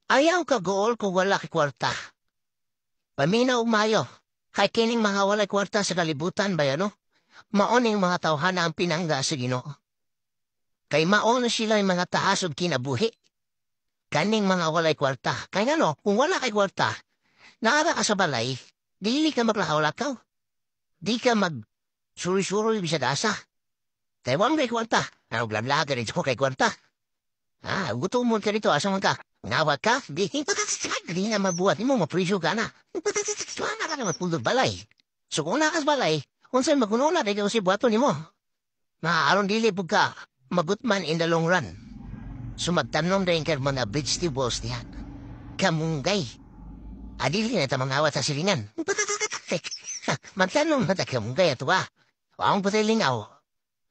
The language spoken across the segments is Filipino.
Ayaw ka gool kung wala kay kwarta. Paminaw mayo. Kay kining mga walay kwarta sa kalibutan ba no? Maoning mga tawhana ang pinangga sa Ginoo. Kay maon sila yung mga taas ug kinabuhi. Kaning mga walay kwarta. Kay ngano, kung wala kay kwarta, naara ka sa balay, dili ka maglakaw-lakaw. Di ka mag-suri-suri bisag asa. Kay wala kay kwarta. Ano blabla ka rin kay kwarta. Gutom mo ka rito, asang ka. Ngawag ka, di na mabuhat mo, mapresyo ka na. Wala ka na matulog balay. So kung nakas balay, kung sa'yo magunula, di ka si buhato ni mo. Maaron dili po ka, magutman in the long run. So magtanom rin ka mga vegetables niyan. Kamunggay. Adili na ita mga awat sa silingan. Magtanom na ta kamunggay ato ba? Waong patay lingaw.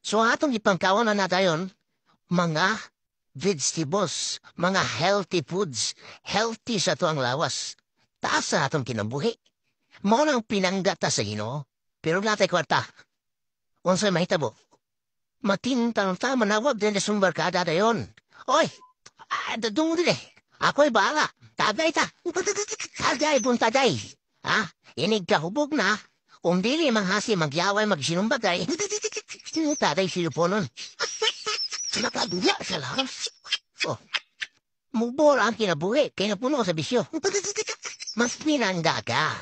So atong ipangkawan na natayon, mga vegetables, mga healthy foods, healthy sa to ang lawas. Taas sa atong kinabuhi. Mao nang pinanggata sa Ginoo. Pero natay kwarta. Unsay mahitabo? Matintang ta manawag din sa barkada dayon. Oy, dadung din eh. Ako'y bahala. Tagay ta. Tagay pun tagay. Inig ka hubog na. Kung dili manghasi magyaway magsinumbagay. Tagay siluponon. Nakadula sa lang. Mubor ang kinabuhi, kinapuno sa bisyo. Mas pinangga ka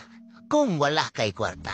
kung wala kay kwarta.